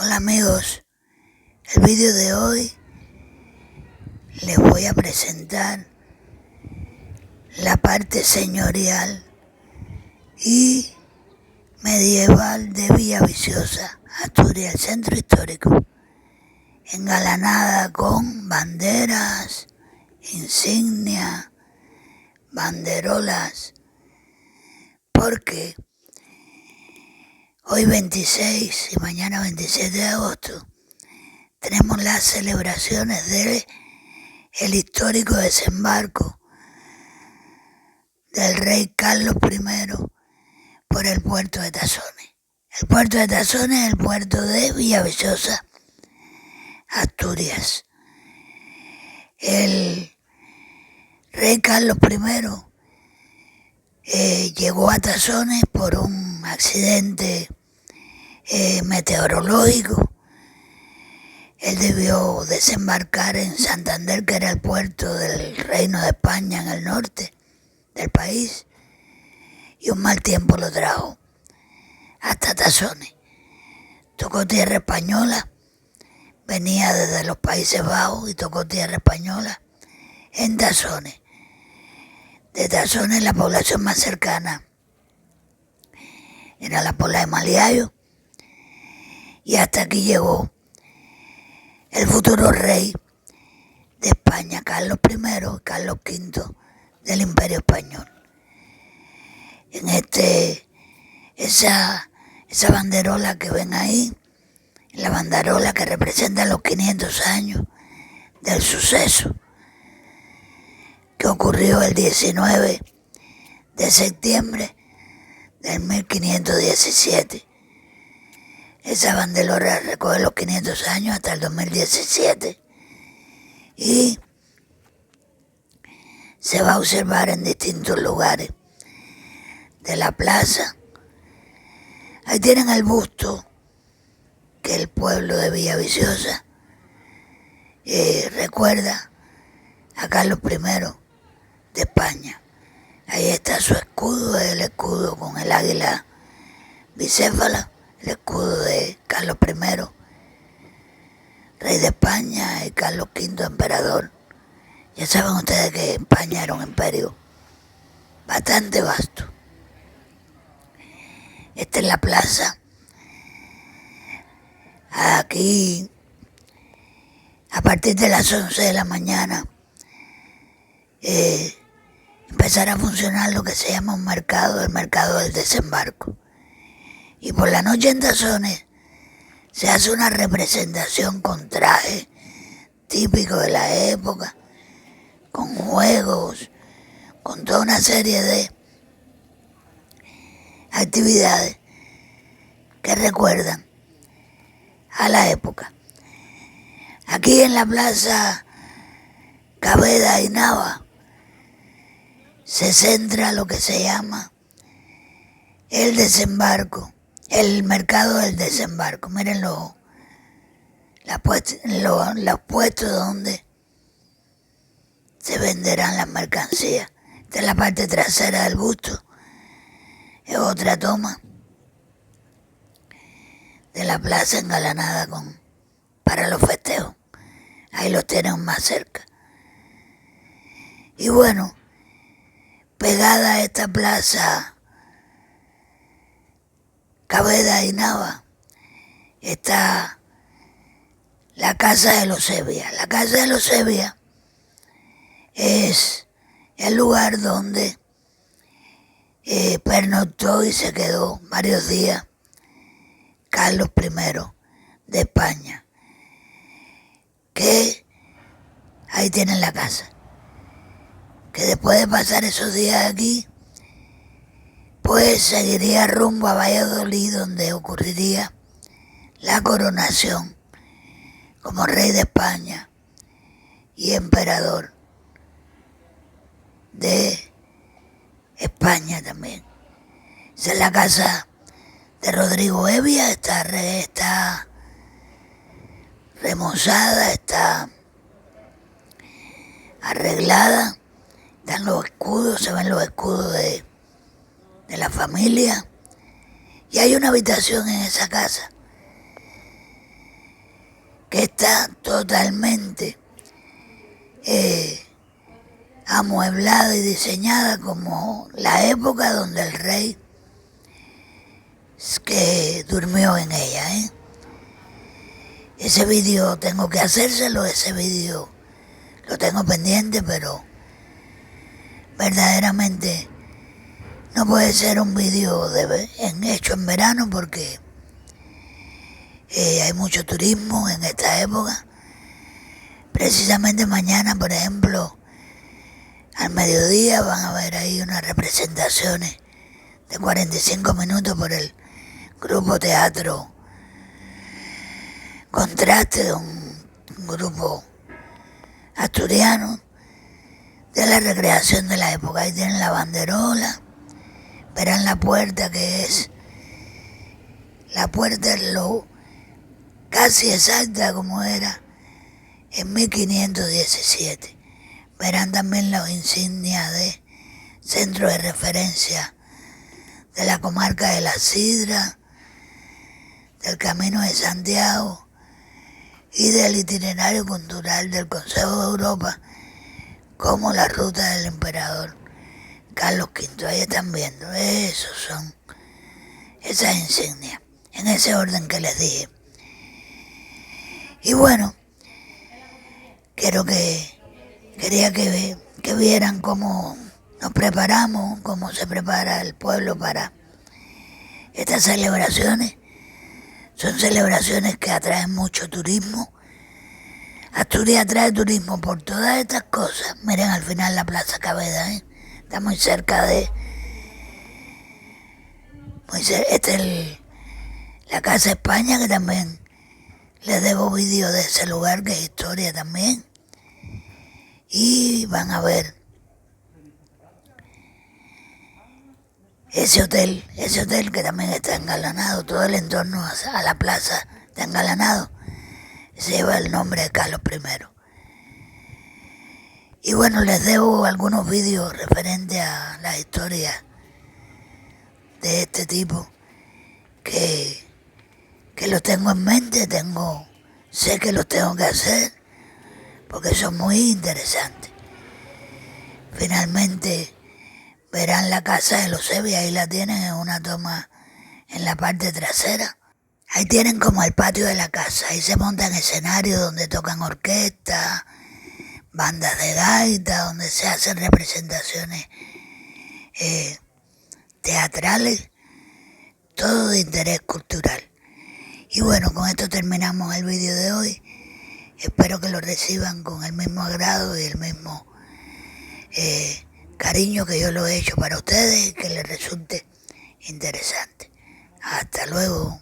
Hola amigos, el vídeo de hoy les voy a presentar la parte señorial y medieval de Villaviciosa, Asturias, el centro histórico, engalanada con banderas, insignias, banderolas, porque hoy 26 y mañana 27 de agosto tenemos las celebraciones del histórico desembarco del rey Carlos I por el puerto de Tazones. El puerto de Tazones es el puerto de Villaviciosa, Asturias. El rey Carlos I llegó a Tazones por un accidente meteorológico. Él debió desembarcar en Santander, que era el puerto del Reino de España en el norte del país, y un mal tiempo lo trajo hasta Tazones. Tocó tierra española, venía desde los Países Bajos y tocó tierra española en Tazones. De Tazones la población más cercana era la Pola de Maliayo, y hasta aquí llegó el futuro rey de España, Carlos I y Carlos V del Imperio Español. En esa banderola que ven ahí, la banderola que representa los 500 años del suceso que ocurrió el 19 de septiembre del 1517. Esa banderola recoge los 500 años hasta el 2017 y se va a observar en distintos lugares de la plaza. Ahí tienen el busto que el pueblo de Villaviciosa recuerda a Carlos I de España. Ahí está su escudo, el escudo con el águila bicéfala, el escudo de Carlos I, rey de España, y Carlos V, emperador. Ya saben ustedes que España era un imperio bastante vasto. Esta es la plaza. Aquí, a partir de las 11 de la mañana, empezará a funcionar lo que se llama un mercado, el mercado del desembarco. Y por la noche en Tazones se hace una representación con traje típico de la época, con juegos, con toda una serie de actividades que recuerdan a la época. Aquí en la plaza Cabeda y Nava se centra lo que se llama el desembarco, el mercado del desembarco. Miren los puestos donde se venderán las mercancías. Esta es la parte trasera del busto. Es otra toma de la plaza engalanada para los festejos. Ahí los tienen más cerca. Y bueno, pegada a esta plaza Cabeda y Nava está la Casa de los Sevilla. La Casa de los Sevilla es el lugar donde pernoctó y se quedó varios días Carlos I de España, que ahí tienen la casa, que después de pasar esos días aquí, pues seguiría rumbo a Valladolid, donde ocurriría la coronación como rey de España y emperador de España también. Esa es la casa de Rodrigo Evia, está remozada, está arreglada, están los escudos, se ven los escudos de la familia, y hay una habitación en esa casa está totalmente amueblada y diseñada como la época donde el rey que durmió en ella. Ese vídeo tengo que hacérselo, ese vídeo lo tengo pendiente, pero verdaderamente no puede ser un vídeo hecho en verano porque hay mucho turismo en esta época. Precisamente mañana, por ejemplo, al mediodía van a haber ahí unas representaciones de 45 minutos por el grupo Teatro Contraste, un grupo asturiano de la recreación de la época. Ahí tienen la banderola, verán la puerta, que es la puerta casi exacta como era en 1517. Verán también las insignias de centro de referencia de la comarca de la Sidra, del Camino de Santiago y del itinerario cultural del Consejo de Europa, como la ruta del emperador Carlos V. Ahí están viendo, esos son esas insignias, en ese orden que les dije. Y bueno, quería que vieran cómo nos preparamos, cómo se prepara el pueblo para estas celebraciones. Son celebraciones que atraen mucho turismo. Asturias atrae turismo por todas estas cosas. Miren al final la Plaza Cabeda, está muy cerca de... Esta es la Casa España, que también les debo vídeo de ese lugar, que es historia también. Y van a ver ese hotel que también está engalanado, todo el entorno a la plaza está engalanado, se lleva el nombre de Carlos I. Y bueno, les debo algunos vídeos referentes a la historia de este tipo, que los tengo en mente, sé que los tengo que hacer, porque son muy interesantes. Finalmente verán la casa de los Evi, ahí la tienen en una toma en la parte trasera. Ahí tienen como el patio de la casa, ahí se montan escenarios donde tocan orquestas, bandas de gaita, donde se hacen representaciones teatrales, todo de interés cultural. Y bueno, con esto terminamos el vídeo de hoy. Espero que lo reciban con el mismo agrado y el mismo cariño que yo lo he hecho para ustedes y que les resulte interesante. Hasta luego.